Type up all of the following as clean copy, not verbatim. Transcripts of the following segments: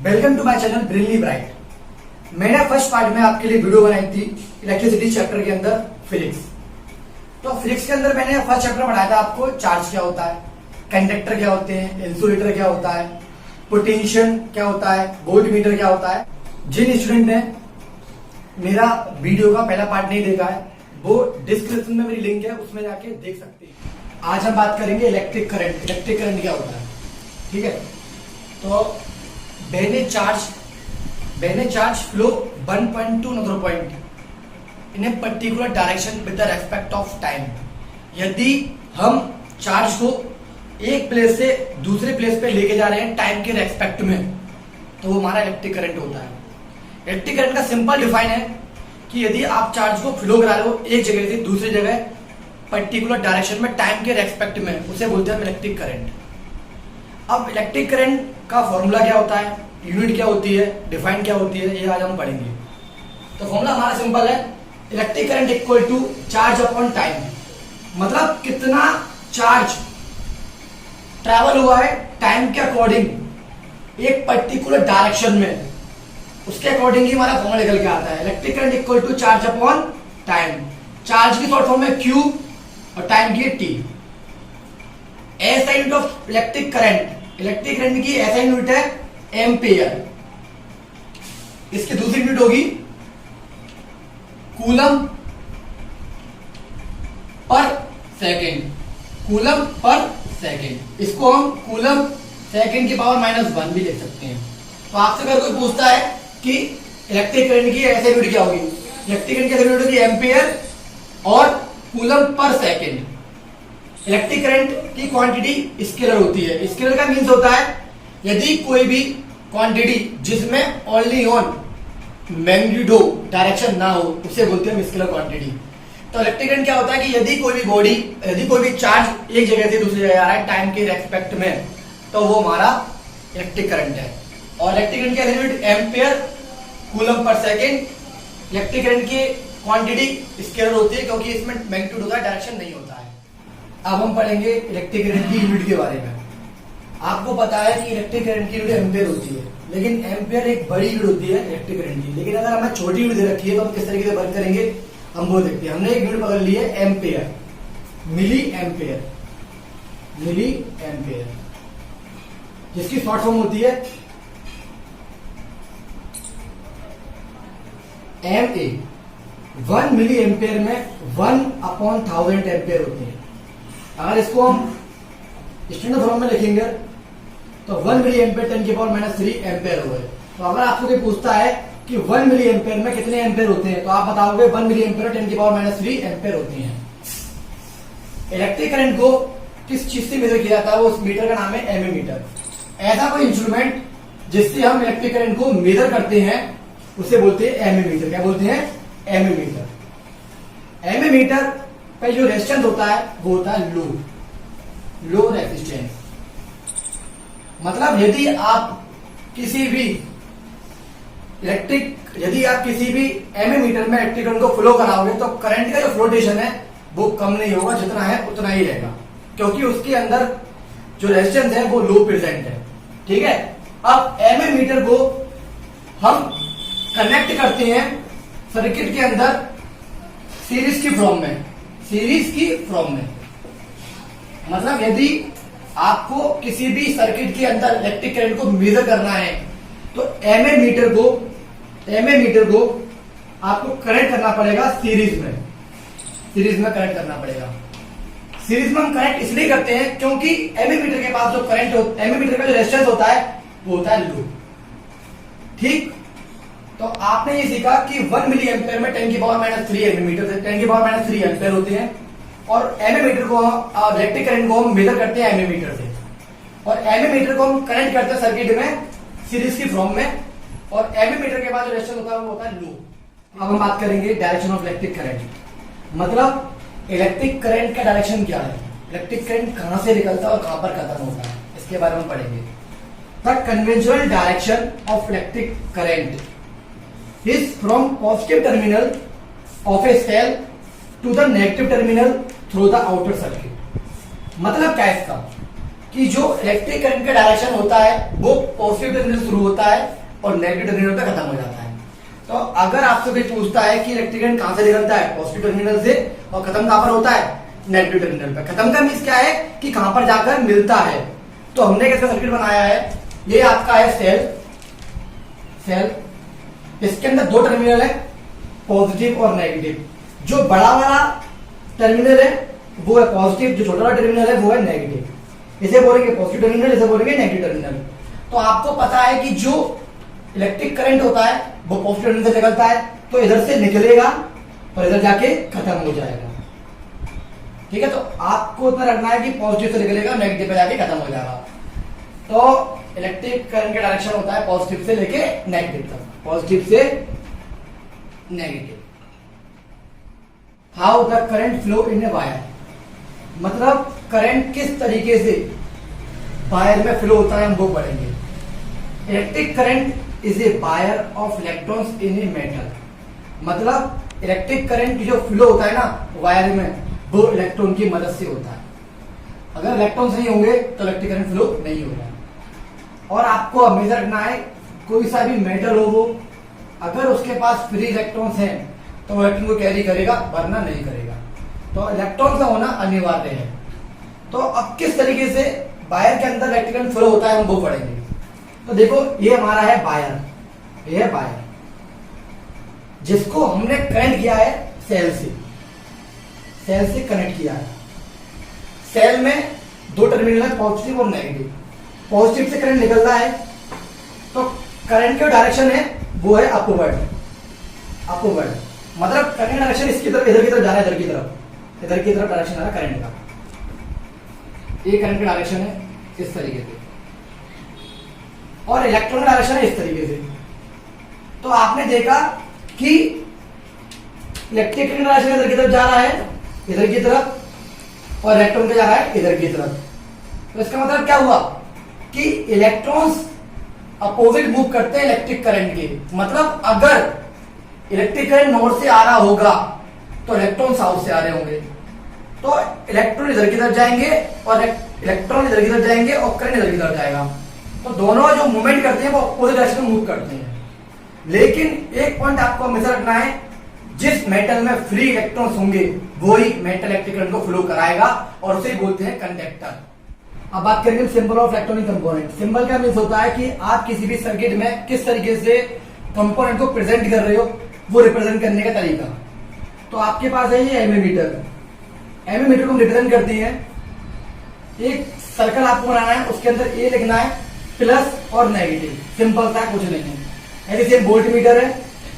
Welcome to my channel brilliantly bright. मैंने first part में आपके लिए वीडियो बनाई थी इलेक्ट्रिसिटी चैप्टर के अंदर फिजिक्स। तो फिजिक्स के अंदर मैंने फर्स्ट चैप्टर पढ़ाया था आपको चार्ज क्या होता है, कंडक्टर क्या होते हैं, इंसुलेटर क्या होता है, पोटेंशियल क्या होता है, वोल्ट मीटर क्या होता है। जिन स्टूडेंट ने मेरा वीडियो का पहला पार्ट नहीं देखा है वो डिस्क्रिप्शन में मेरी लिंक है, उसमें जाके देख सकते हैं। आज हम बात करेंगे इलेक्ट्रिक करंट। इलेक्ट्रिक करंट क्या होता है, ठीक है। तो when a charge flow 1.2 another point in a particular direction with the respect of time। यदि हम चार्ज को एक प्लेस से दूसरे प्लेस पे लेके जा रहे हैं टाइम के रेस्पेक्ट में, तो वो हमारा इलेक्ट्रिक करंट होता है। इलेक्ट्रिक करंट का सिंपल डिफाइन है कि यदि आप चार्ज को फ्लो करा रहे हो एक जगह से दूसरी जगह पर्टिकुलर डायरेक्शन में टाइम के रेस्पेक्ट में, उसे बोलते हैं इलेक्ट्रिक करंट। अब इलेक्ट्रिक करंट का फॉर्मूला क्या होता है, यूनिट क्या होती है, डिफाइन क्या होती है, ये आज हम पढ़ेंगे। तो फॉर्मूला हमारा सिंपल है, electric current equal to charge upon time. मतलब कितना चार्ज ट्रैवल हुआ है टाइम के अकॉर्डिंग एक पर्टिकुलर डायरेक्शन में, उसके अकॉर्डिंग ही हमारा फॉर्मूला निकल के आता है। Electric current equal to charge upon time. Charge की शॉर्ट फॉर्म है क्यू और टाइम की टी। ऐसा unit of electric current, electric current की ऐसा यूनिट है एम्पियर। इसकी दूसरी यूनिट होगी coulomb per second. Coulomb per second, इसको हम कूलम सेकेंड की पावर -1 भी लिख सकते हैं। तो आपसे अगर कोई पूछता है कि इलेक्ट्रिक करंट की ऐसी यूनिट क्या होगी, इलेक्ट्रिक करंट की ऐसी यूनिट होगी एम्पियर और coulomb per second. Electric current की क्वांटिटी स्केलर होती है। स्केलर का मीन्स होता है यदि कोई भी क्वांटिटी जिसमें ओनली ऑन मैग्नीट्यूडो डायरेक्शन ना हो, उसे बोलते हैं स्केलर क्वांटिटी। तो इलेक्ट्रिक करंट क्या होता है कि यदि कोई भी बॉडी, यदि कोई भी चार्ज एक जगह से दूसरी जगह आ रहा है टाइम के रेस्पेक्ट में, तो वो हमारा इलेक्ट्रिक करंट है। और इलेक्ट्रिक करंट की unit ampere coulomb per second. Electric current की क्वांटिटी स्केलर होती है क्योंकि इसमें मैग्नीट्यूड होता है, डायरेक्शन नहीं होता है। अब हम पढ़ेंगे इलेक्ट्रिक करंट की यूनिट के बारे में। आपको पता है कि इलेक्ट्रिक करंट की यूनिट एम्पियर होती है, लेकिन एम्पियर एक बड़ी यूनिट होती है इलेक्ट्रिक करंट की। लेकिन अगर हमें छोटी यूनिट दे रखी है तो हम किस तरीके से वर्क करेंगे हम वो देखते हैं। हमने एक यूनिट पकड़ ली है ampere, milli ampere, milli ampere, जिसकी शॉर्ट फॉर्म होती है MA। 1 मिली एम्पियर में 1/1000 एम्पियर होती है। अगर इसको हम स्टैंडर्ड फॉर्म में लिखेंगे तो 1 मिली एम्पियर 10 की पावर -3 एम्पियर हो गए। तो अगर आपको कोई पूछता है कि 1 मिली एम्पियर में कितने एम्पियर होते हैं, तो आप बताओगे 1 मिली एम्पियर 10 की पावर -3 एम्पियर होती हैं। इलेक्ट्रिक करंट को किस चीज से मेजर किया जाता है, वो उस मीटर का नाम है एमीमीटर। ऐसा कोई इंस्ट्रूमेंट जिससे हम इलेक्ट्रिक करंट को मेजर करते हैं उसे बोलते हैं एमीमीटर। क्या बोलते हैं? एमीमीटर। एमीमीटर पे जो रेजिस्टेंस होता है वो होता है लो रेजिस्टेंस। मतलब यदि आप किसी भी एमीमीटर में इलेक्ट्रिक करंट को फ्लो कराओगे तो करंट का जो फ्लोटेशन है वो कम नहीं होगा, जितना है उतना ही रहेगा, क्योंकि उसके अंदर जो रेजिस्टेंस है वो लो प्रेजेंट है। ठीक है। अब एमीमीटर को हम कनेक्ट करते हैं सर्किट के अंदर सीरीज की फॉर्म में। मतलब यदि आपको किसी भी सर्किट के अंदर इलेक्ट्रिक करंट को मेजर करना है तो एमीमीटर को आपको कनेक्ट करना पड़ेगा सीरीज में कनेक्ट करना पड़ेगा। सीरीज में हम कनेक्ट इसलिए करते हैं क्योंकि एमीमीटर के पास जो एमीमीटर का जो रेजिस्टेंस होता है वो होता है लो। ठीक। तो आपने ये सीखा कि 1 मिली एम्पियर में 10 की पावर -3 एमीमीटर, 10 की पावर -3 एम्पियर होते हैं। और एमीमीटर को इलेक्ट्रिक करंट को हम मेजर करते हैं एमीमीटर से, और एमीमीटर को हम कनेक्ट करते हैं सर्किट में सीरीज की फॉर्म में, और एमीमीटर के बाद जो रेजिस्टेंस होता है वो होता है लो। अब हम बात करेंगे डायरेक्शन ऑफ इलेक्ट्रिक करंट। मतलब इलेक्ट्रिक करंट का डायरेक्शन क्या है, इलेक्ट्रिक करंट कहां से निकलता है और कहां पर खत्म होता है, इसके बारे में पढ़ेंगे। The conventional direction of electric current is from positive terminal of a cell to the negative terminal through the outer circuit। मतलब क्या है इसका? कि जो इलेक्ट्रिक करंट का डायरेक्शन होता है वो पॉजिटिव टर्मिनल से शुरू होता है और नेगेटिव टर्मिनल पे खत्म हो जाता है। तो अगर आपसे कोई पूछता है कि इलेक्ट्रिक करंट कहां से निकलता है, पॉजिटिव टर्मिनल से, और खत्म कहां पर होता है, नेगेटिव टर्मिनल पे। खत्म का मीन्स क्या है कि कहां पर जाकर मिलता है। तो हमने कैसा सर्किट बनाया है, ये आपका है सेल, इसके अंदर दो टर्मिनल है, पॉजिटिव और नेगेटिव। जो बड़ा वाला टर्मिनल है वो है पॉजिटिव, जो छोटा वाला टर्मिनल है वो है नेगेटिव। इसे बोलेंगे पॉजिटिव टर्मिनल, इसे बोलेंगे नेगेटिव टर्मिनल। तो आपको पता है कि जो इलेक्ट्रिक करंट होता है वो पॉजिटिव टर्मिनल से निकलता है, तो इधर से निकलेगा और इधर जाके खत्म हो जाएगा। ठीक है, तो आपको इतना रखना है कि पॉजिटिव से निकलेगा, नेगेटिव पे जाके खत्म हो जाएगा। तो इलेक्ट्रिक करंट का डायरेक्शन होता है पॉजिटिव से लेके नेगेटिव तक, पॉजिटिव से negative. How the current flow in a wire, मतलब करंट किस तरीके से वायर में फ्लो होता है हम वो पढ़ेंगे। Electric current is a wire of electrons in a metal, मतलब इलेक्ट्रिक करंट की जो फ्लो होता है ना वायर में, वो इलेक्ट्रॉन की मदद से होता है। अगर इलेक्ट्रॉन्स नहीं होंगे तो इलेक्ट्रिक करंट फ्लो नहीं होगा। और आपको हमेशा रखना है कोई सा भी मेटल हो वो, अगर उसके पास फ्री इलेक्ट्रॉन्स हैं तो वो इलेक्ट्रॉन को कैरी करेगा, वरना नहीं करेगा। तो इलेक्ट्रॉन का होना अनिवार्य है। तो अब किस तरीके से वायर के अंदर इलेक्ट्रिक करंट फ्लो होता है हम वो पढ़ेंगे। तो देखो ये हमारा है वायर, ये है वायर जिसको हमने कनेक्ट किया है सेल से कनेक्ट किया है। सेल में दो टर्मिनल है, पॉजिटिव और नेगेटिव। पॉजिटिव से करंट निकलता है तो करंट का डायरेक्शन है वो है अपवर्ड, मतलब करंट डायरेक्शन इसकी तरफ, इधर की तरफ जा रहा है, इधर की तरफ डायरेक्शन आ रहा है करंट का। ये करंट का डायरेक्शन है इस तरीके से, और इलेक्ट्रॉन का डायरेक्शन है इस तरीके से। तो आपने देखा कि इलेक्ट्रिक करंट डायरेक्शन इधर की तरफ जा रहा है, इधर की तरफ, और इलेक्ट्रॉन का जा रहा है इधर की तरफ। तो इसका मतलब क्या हुआ कि इलेक्ट्रॉन्स अपोजिट मूव करते हैं इलेक्ट्रिक करंट के। मतलब अगर इलेक्ट्रिक करंट नॉर्थ से आ रहा होगा तो इलेक्ट्रॉन साउथ से आ रहे होंगे, तो इलेक्ट्रॉन इधर की तरफ जाएंगे और इलेक्ट्रॉन इधर की तरफ जाएंगे और करंट इधर की तरफ जाएगा। तो दोनों जो मूवमेंट करते हैं वो अपोजिट डायरेक्शन में मूव करते हैं। लेकिन एक पॉइंट आपको हमेशा रखना है, जिस मेटल में फ्री इलेक्ट्रॉन्स होंगे वही मेटल इलेक्ट्रिक करंट को फ्लो कराएगा, और उसे बोलते हैं कंडक्टर। अब बात करेंगे symbol of electronic component. Symbol का मीन्स होता है कि आप किसी भी सर्किट में किस तरीके से कंपोनेंट को प्रेजेंट कर रहे हो, वो रिप्रेजेंट करने का तरीका। तो आपके पास है ये एमीमीटर को हम रिप्रेजेंट करते हैं। एक सर्कल आपको बनाना है, उसके अंदर ए लिखना है, प्लस और नेगेटिव, सिंपल सा, कुछ नहीं है। ऐसे सेम वोल्ट मीटर है,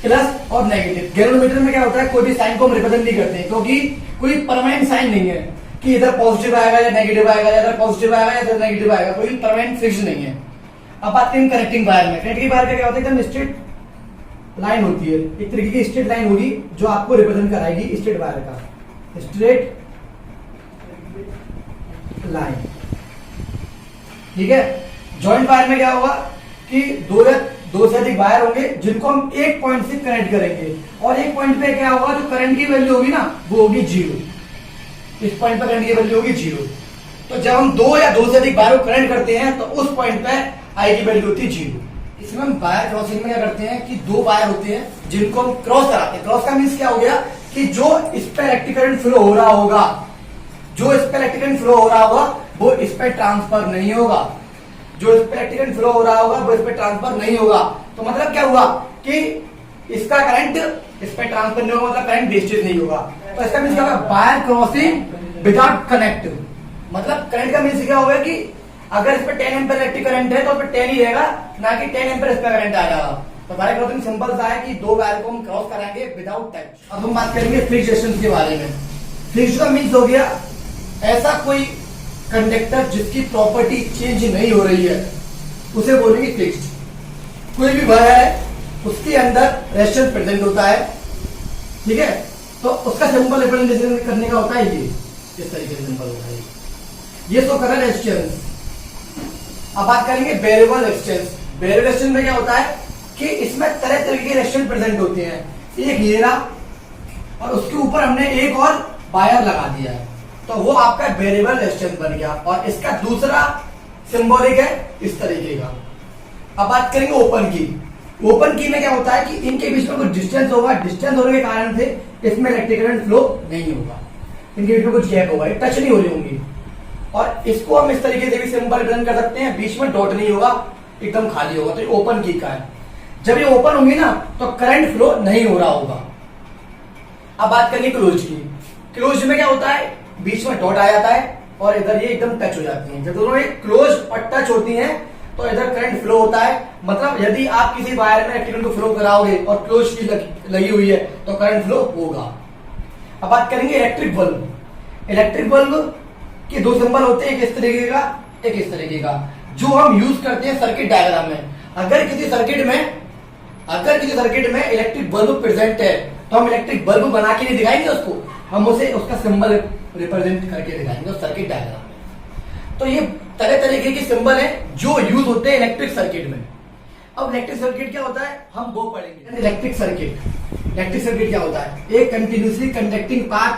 प्लस और नेगेटिव। गैलोमीटर में क्या होता है, कोई भी साइन को हम रिप्रेजेंट नहीं करते क्योंकि कोई परमानेंट साइन नहीं है कि इधर पॉजिटिव आएगा या नेगेटिव आएगा, या इधर पॉजिटिव आएगा या इधर नेगेटिव आएगा, कोई परमानेंट फिक्स नहीं है। अब बात करें कनेक्टिंग वायर में। कनेक्टिंग वायर का क्या होता है, एकदम स्ट्रेट लाइन होती है, एक तरीके की स्ट्रेट लाइन होगी जो आपको रिप्रेजेंट कराएगी स्ट्रेट वायर का, स्ट्रेट लाइन। ठीक है। जॉइंट वायर में क्या होगा कि दो से अधिक वायर होंगे जिनको हम एक पॉइंट से कनेक्ट करेंगे, और एक पॉइंट पे क्या होगा, जो करंट की वैल्यू होगी ना वो होगी 0। इस पॉइंट पे करंट की वैल्यू होगी 0। तो जब हम दो या दो से अधिक वायर को कनेक्ट करते हैं तो उस पॉइंट पे आई की वैल्यू होती है 0। इसमें हम वायर क्रॉसिंग में क्या करते हैं कि दो वायर होते हैं जिनको हम क्रॉस कराते हैं। क्रॉस का मीन्स क्या हो गया कि जो इस पे इलेक्ट्रिक करंट फ्लो हो रहा होगा, जो इस पे इलेक्ट्रिक करंट फ्लो हो रहा होगा वो इस पे ट्रांसफर नहीं होगा, जो इस पे इलेक्ट्रिक करंट फ्लो हो रहा होगा वो इस पे ट्रांसफर नहीं होगा। तो मतलब क्या हुआ कि इसका करंट इस पे ट्रांसफर नहीं होगा, मतलब करंट वेस्टेज नहीं होगा। तो इसका मीन्स क्या होगा, वायर क्रॉसिंग विदाउट कनेक्ट। मतलब करंट का मीन्स क्या होगा कि अगर इस पे 10 एम्पीयर इलेक्ट्रिक करंट है तो इस पे 10 ही रहेगा, ना कि 10 एम्पीयर इस पे करंट आ जाएगा। तो वायर क्रॉसिंग सिंपल सा है कि दो वायर को हम क्रॉस कराएंगे विदाउट टच। अब हम बात करेंगे फिक्स्ड रेजिस्टेंस के बारे में। फिक्स्ड का मीन्स हो गया ऐसा कोई कंडक्टर जिसकी प्रॉपर्टी चेंज नहीं हो रही है, उसे बोलेंगे फिक्स्ड। कोई भी वायर है उसके अंदर रेजिस्टेंस प्रेजेंट होता है, ठीक है, तो उसका सिंबल रिप्रेजेंट करने का होता है ये, इस तरीके से सिंबल होता है ये तो कर रहा है रेजिस्टेंस। अब बात करेंगे वेरिएबल रेजिस्टेंस। वेरिएबल रेजिस्टेंस में क्या होता है कि इसमें तरह तरह के रेजिस्टेंस प्रेजेंट होते हैं। एक ये रहा और उसके ऊपर हमने एक और वायर लगा दिया है, तो वो आपका वेरिएबल रेजिस्टेंस बन गया। और इसका दूसरा सिंबॉलिक है इस तरीके का। अब बात करेंगे ओपन की। ओपन की में क्या होता है कि इनके बीच में कुछ डिस्टेंस होगा, डिस्टेंस होने के कारण से इसमें इलेक्ट्रिक करंट फ्लो नहीं होगा, इनके बीच में कुछ गैप होगा, ये टच नहीं हो रही होंगी। और इसको हम इस तरीके से भी सिंबल रिप्रेजेंट कर सकते हैं, बीच में डॉट नहीं होगा, एकदम खाली होगा, तो ये ओपन की का है। जब ये ओपन होंगी ना तो करंट फ्लो नहीं हो रहा होगा। अब बात करेंगे क्लोज की। क्लोज में क्या होता है, बीच में डॉट आ जाता है और इधर ये एकदम टच हो जाती है। जब दोनों ये क्लोज और टच होती हैं तो इधर करंट फ्लो होता है। मतलब यदि आप किसी वायर में इलेक्ट्रिक को फ्लो कराओगे और क्लोज की लगी हुई है तो करंट फ्लो होगा। अब बात करेंगे इलेक्ट्रिक बल्ब। इलेक्ट्रिक बल्ब के दो सिंबल होते हैं, एक इस तरीके का, एक इस तरीके का, जो हम यूज करते हैं सर्किट डायग्राम में। अगर किसी सर्किट में इलेक्ट्रिक बल्ब प्रेजेंट है तो हम इलेक्ट्रिक बल्ब बना के नहीं दिखाएंगे उसको, हम उसे उसका सिंबल रिप्रेजेंट करके दिखाएंगे उस सर्किट डायग्राम में। तो ये तरह तरीके के सिंबल है जो यूज होते हैं इलेक्ट्रिक सर्किट में। अब इलेक्ट्रिक सर्किट क्या होता है हम वो पढ़ेंगे। इलेक्ट्रिक सर्किट क्या होता है, एक continuously conducting path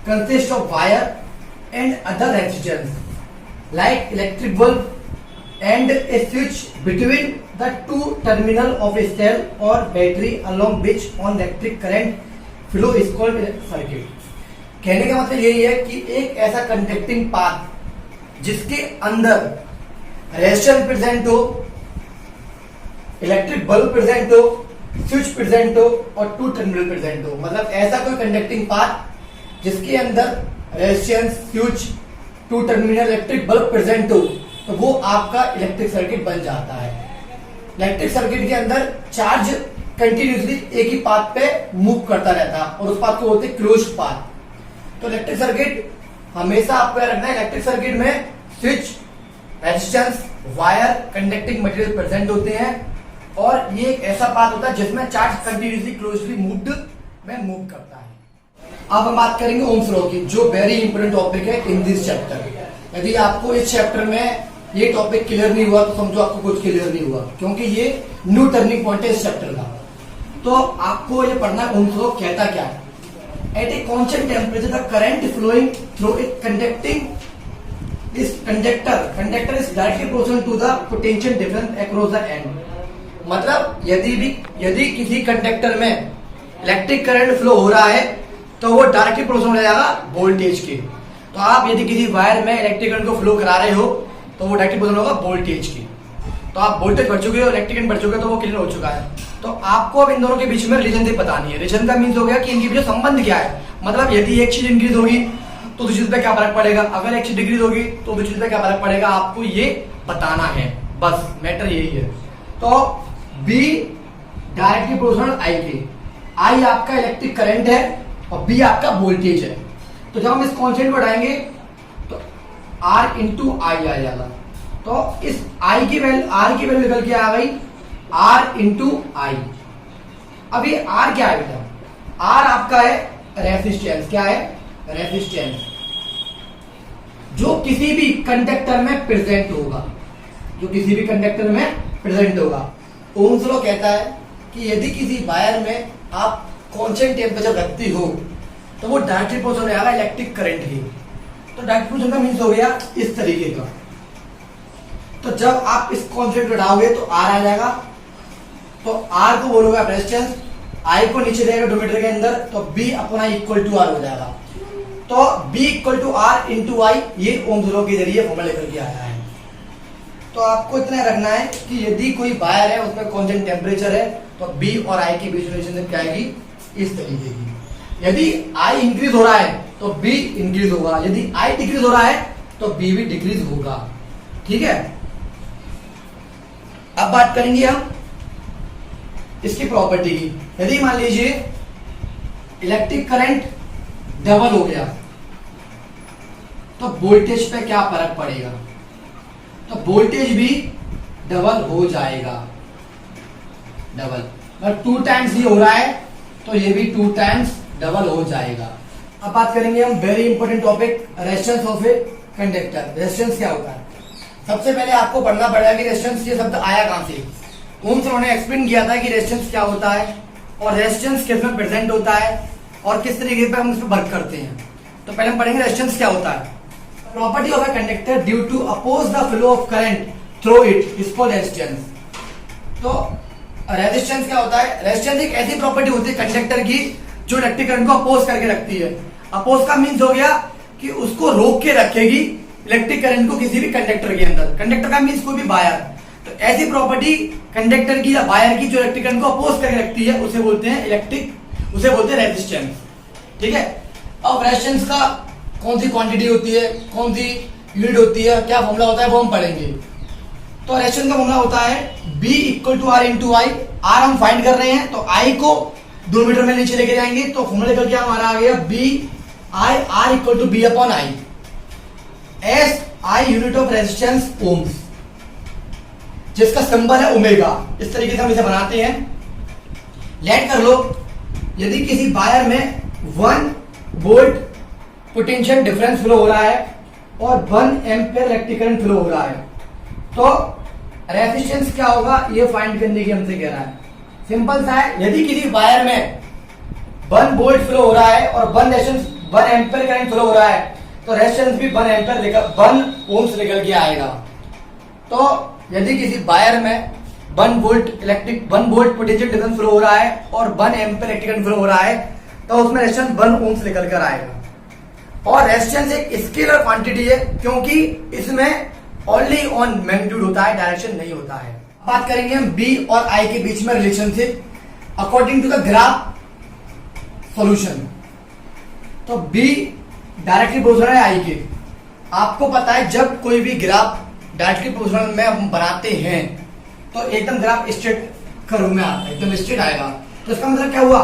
consist of wire and other resistance like electric bulb and a switch between the two terminal of a cell or battery along which on electric current flow is called circuit। कहने का मतलब यही है कि एक ऐसा conducting path जिसके अंदर रेजिस्टेंस प्रेजेंट हो, इलेक्ट्रिक बल्ब प्रेजेंट हो, स्विच प्रेजेंट हो और टू टर्मिनल प्रेजेंट हो। मतलब ऐसा कोई कंडक्टिंग पाथ जिसके अंदर resistance, switch, two terminal electric bulb present हो तो वो आपका इलेक्ट्रिक सर्किट बन जाता है। इलेक्ट्रिक सर्किट के अंदर चार्ज कंटिन्यूसली एक ही पाथ पे मूव करता रहता है और उस पाथ को बोलते हैं क्लोज्ड पाथ। तो इलेक्ट्रिक सर्किट हमेशा आपको याद रखना है, इलेक्ट्रिक सर्किट में switch, resistance, wire, conducting material present होते हैं और ये एक ऐसा पाथ होता है जिसमें चार्ज कंटिन्यूसली क्लोजली मूव्ड में मूव करता है। अब हम बात करेंगे ओम्स लॉ की, जो वेरी इंपोर्टेंट टॉपिक है इन दिस चैप्टर। यदि आपको इस चैप्टर में ये टॉपिक क्लियर नहीं हुआ तो समझो आपको कुछ क्लियर नहीं हुआ, क्योंकि ये न्यू टर्निंग पॉइंट है इस चैप्टर का। तो आपको ये पढ़ना है ओम्स लॉ कहता क्या है। At a constant temperature the current flowing through a conductor is directly proportional to the potential difference across the end. मतलब यदि किसी कंडक्टर में इलेक्ट्रिक करंट फ्लो हो रहा है तो वो डायरेक्टली प्रोपोर्शनल हो जाएगा वोल्टेज के। तो आप यदि किसी वायर में इलेक्ट्रिक करंट को फ्लो करा रहे हो तो वो डायरेक्टली प्रोपोर्शनल होगा वोल्टेज की। तो आप वोल्टेज बढ़ चुके हो, इलेक्ट्रिक करंट बढ़ चुके हो, तो वो क्लियर हो चुका है। तो आपको अब इन दोनों के बीच में रिलेशन बतानी है। रिलेशन का मीन्स हो गया कि इनके बीच संबंध क्या है। मतलब यदि एक चीज इंक्रीज होगी तो दूसरी चीज पे क्या फर्क पड़ेगा, अगर एक चीज डिक्रीज होगी तो दूसरी चीज पे क्या फर्क पड़ेगा, आपको ये बताना है। बस मैटर यही है। तो बी डायरेक्टली प्रोपोर्शनल आई के, आई आपका इलेक्ट्रिक करंट है और बी आपका वोल्टेज है। तो जब हम इस कॉन्स्टेंट को हटाएंगे तो आर इंटू आई आ जाएगा। तो इस आई की वैल्यू, आर की वैल्यू निकल के आ गई आर इंटू आई। अब ये आर क्या है बेटा, आर आपका है रेजिस्टेंस। क्या है, रेजिस्टेंस, जो किसी भी कंडक्टर में प्रेजेंट होगा, जो किसी भी कंडक्टर में प्रेजेंट होगा। ओम्स लॉ कहता है कि यदि किसी वायर में आप कांस्टेंट टेम्परेचर रखती हो तो वो डायरेक्टली प्रोपोर्शनल हो जाएगा इलेक्ट्रिक करंट की। तो डायरेक्ट प्रोपोर्शनल का मीन्स हो गया इस तरीके का। तो जब आप इस कांस्टेंट को हटाओगे तो आर आ जाएगा। तो आर को बोलोगे आप रेजिस्टेंस, आई को नीचे देगा डोमीटर के अंदर, तो बी अपना इक्वल टू आर हो जाएगा। तो V equal to R into I, ये ओम्स लॉ के जरिए फॉर्मूला लेकर के आया है। तो आपको इतना रखना है कि यदि कोई वायर है उसमें कांस्टेंट टेम्परेचर है तो बी और आई के बीच रिलेशनशिप क्या आएगी, इस तरीके की। यदि आई इंक्रीज हो रहा है तो बी इंक्रीज होगा, यदि आई डिक्रीज हो रहा है तो बी भी डिक्रीज होगा। ठीक है। अब बात करेंगे हम इसकी प्रॉपर्टी की। यदि मान लीजिए इलेक्ट्रिक करंट डबल हो गया तो वोल्टेज पे क्या फर्क पड़ेगा, तो वोल्टेज भी डबल हो जाएगा। डबल मतलब 2 टाइम्स ये हो रहा है तो ये भी 2 टाइम्स डबल हो जाएगा। अब बात करेंगे हम very important topic, resistance of a conductor. Resistance क्या होता है, सबसे पहले आपको पढ़ना पड़ेगा कि रेजिस्टेंस ये शब्द आया कहां से। ओम्स लॉ ने एक्सप्लेन किया था कि रेजिस्टेंस क्या होता है और रेजिस्टेंस किस में प्रेजेंट होता है और किस तरीके पे हम इसमें वर्क करते हैं। तो पहले हम पढ़ेंगे रेजिस्टेंस क्या होता है। Property of a conductor due to oppose the flow of current through it is called resistance. तो रेजिस्टेंस क्या होता है? रेजिस्टेंस एक ऐसी प्रॉपर्टी होती है कंडक्टर की जो इलेक्ट्रिक करंट को अपोज करके रखती है। अपोज का मीन्स हो गया कि उसको रोक के रखेगी इलेक्ट्रिक करंट को किसी भी कंडक्टर के अंदर। कंडक्टर का मीन्स कोई भी वायर। तो ऐसी प्रॉपर्टी कंडक्टर की या वायर की जो इलेक्ट्रिक करंट को अपोज करके रखती है उसे बोलते हैं उसे बोलते हैं रेजिस्टेंस। ठीक है। अब रेजिस्टेंस का कौन सी क्वांटिटी होती है, कौन सी यूनिट होती है, क्या फॉर्मूला होता है, वो हम पढ़ेंगे। तो रेजिस्टेंस का फॉर्मूला होता है B equal to R into I. R हम फाइंड कर रहे हैं तो आई को 2 मीटर में नीचे लेके जाएंगे तो फॉर्मूला निकल के हमारा आ गया B I R equal to B upon I. S I unit of resistance ohms, जिसका सिंबल है ओमेगा। इस तरीके से हम इसे बनाते हैं। लेट कर लो, यदि किसी वायर में 1 वोल्ट पोटेंशियल डिफरेंस फ्लो हो रहा है और 1 एम्पियर इलेक्ट्रिक करंट फ्लो हो रहा है तो रेजिस्टेंस क्या होगा ये फाइंड करने की हमसे कह रहा है। सिंपल सा है, यदि किसी वायर में 1 वोल्ट फ्लो हो रहा है और 1 एम्पियर करंट फ्लो हो रहा है तो रेजिस्टेंस भी 1 ओम्स निकल के आएगा। तो यदि किसी वायर में 1 वोल्ट पोटेंशियल डिफरेंस फ्लो हो रहा है और 1 एम्पियर इलेक्ट्रिक करंट फ्लो हो रहा है तो उसमें रेजिस्टेंस 1 ओम्स निकल कर आएगा। और रेजिस्टेंस एक स्केलर क्वांटिटी है क्योंकि इसमें ओनली ऑन मैग्नीट्यूड होता है, डायरेक्शन नहीं होता है। बात करेंगे हम बी और आई के बीच में relationship according to the graph solution. तो बी डायरेक्टली प्रोपोर्शनल है आई के। आपको पता है जब कोई भी ग्राफ डायरेक्टली प्रोपोर्शनल में हम बनाते हैं तो एकदम ग्राफ स्ट्रेट कर्व में आता है, एकदम स्ट्रेट आएगा। तो इसका मतलब क्या हुआ,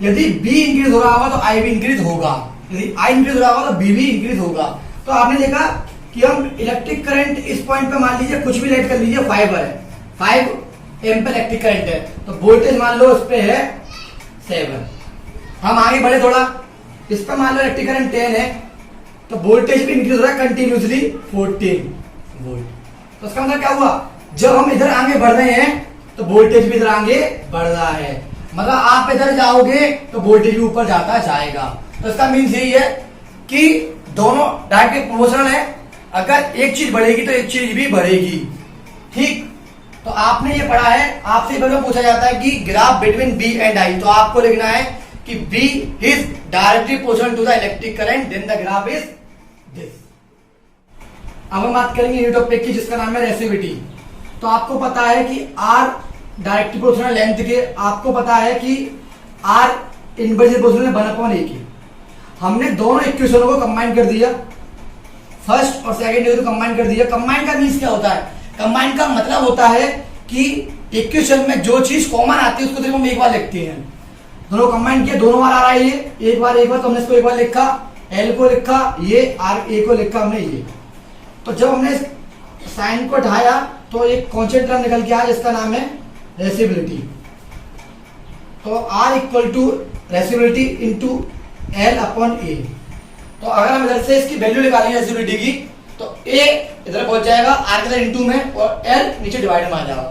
यदि बी इंक्रीज हो रहा होगा तो आई भी इंक्रीज होगा, यदि आई इंक्रीज हो रहा होगा तो बी भी इंक्रीज होगा। तो आपने देखा कि हम इलेक्ट्रिक करंट इस पॉइंट पे मान लीजिए कुछ भी लेट कर लीजिए 5 है, 5 एम्पियर इलेक्ट्रिक करंट है तो वोल्टेज मान लो इस पे है 7। हम आगे बढ़े थोड़ा, इस पे मान लो इलेक्ट्रिक करंट 10 है तो वोल्टेज भी इंक्रीज हो रहा है कंटिन्यूसली 14 वोल्ट। तो इसका मतलब क्या हुआ, जब हम इधर आगे बढ़ रहे हैं तो वोल्टेज भी इधर आगे बढ़ रहा है। मतलब आप इधर जाओगे तो वोल्टेज भी ऊपर जाता जाएगा। तो इसका मीन्स यही है कि दोनों डायरेक्टली प्रोपोर्शनल है। अगर एक चीज बढ़ेगी तो एक चीज भी बढ़ेगी। ठीक, तो आपने ये पढ़ा है, आपसे पहले पूछा जाता है कि graph between B and I, तो आपको लिखना है कि B is directly proportional to the electric current then the graph is this. अब हम बात करेंगे यूनिट ऑफ पेग की जिसका नाम है रेसिविटी। तो आपको पता है कि आर डायरेक्टली प्रोपोर्शनल लेंथ के, आपको पता है कि आर इनवर्सली प्रोपोर्शनल 1/a के। हमने दोनों इक्वेशनों को कंबाइन कर दिया, फर्स्ट और सेकंड को कंबाइन कर दिया। कंबाइन का मीन्स क्या होता है, कंबाइन का मतलब होता है कि इक्वेशन में जो चीज कॉमन आती है उसको सिर्फ हम एक बार लिखते हैं। दोनों कंबाइन किया, दोनों बार आ रहा है ये, एक बार तो हमने इसको एक बार लिखा, एल को लिखा ये, आर ए को लिखा हमने ये। तो जब हमने साइन को उठाया तो एक कॉन्स्टेंट टर्म निकल के आया जिसका नाम है रेसिबिलिटी। तो R equal to resistivity into L upon A. तो अगर हम इधर से इसकी वैल्यू निकालेंगे रेसिबिलिटी की तो ए इधर पहुंच जाएगा आर के अंदर इंटू में और एल नीचे डिवाइड में आ जाएगा।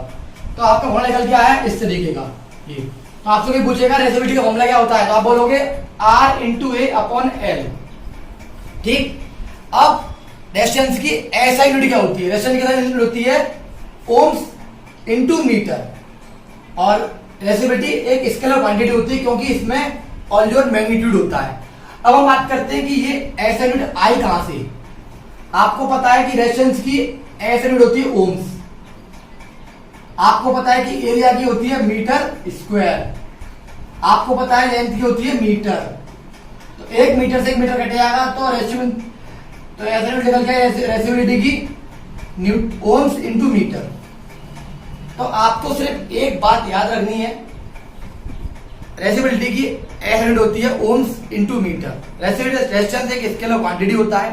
तो आपका फॉर्मूला निकल के आया इस तरीके का ये। तो आपसे कोई पूछेगा रेसिबिलिटी का फॉर्मूला क्या होता है तो आप बोलोगे R into A upon L. ठीक, अब रेजिस्टेंस की ऐसा यूनिट क्या होती है, रेजिस्टेंस की यूनिट होती है ओम्स इंटू मीटर। और रेसिबिलिटी एक स्केलर क्वांटिटी होती है क्योंकि इसमें ऑल योर मैग्नीट्यूड होता है। अब हम बात करते हैं कि ये ऐसा यूनिट आई कहां से। आपको पता है कि रेजिस्टेंस की ऐसा यूनिट होती है ओम्स। आपको पता है कि एरिया की होती है मीटर स्क्वायर। आपको पता है लेंथ की होती है मीटर। तो 1 मीटर से 1 मीटर कट जाएगा तो ऐसा यूनिट निकल के रेसिबिलिटी की ओम्स इंटू मीटर। तो आपको सिर्फ एक बात याद रखनी है, रेसिबिलिटी की ऐसा यूनिट होती है ओम्स इंटू मीटर। रेजिस्टेंस एक स्केलर क्वांटिटी होता है।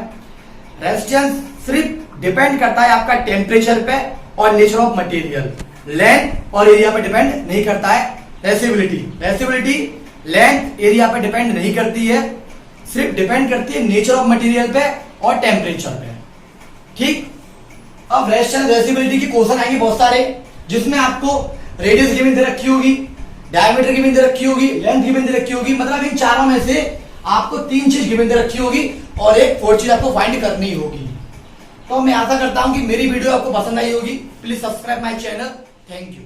रेजिस्टेंस सिर्फ डिपेंड करता है आपका टेम्परेचर पे और नेचर ऑफ मटेरियल, लेंथ और एरिया पे डिपेंड नहीं करता है। रेसिबिलिटी लेंथ एरिया पे डिपेंड नहीं करती है, सिर्फ डिपेंड करती है नेचर ऑफ मटेरियल पे और टेम्परेचर पे। ठीक, अब रेसिबिलिटी की क्वेश्चन आएंगे बहुत सारे जिसमें आपको रेडियस गिवन दे रखी होगी, डायमीटर गिवन दे रखी होगी, लेंथ गिवन दे रखी होगी। मतलब इन चारों में से आपको 3 चीज गिवन दे रखी होगी और एक 4 चीज आपको फाइंड करनी होगी। तो मैं आशा करता हूं कि मेरी वीडियो आपको पसंद आई होगी। Please subscribe my channel. Thank you.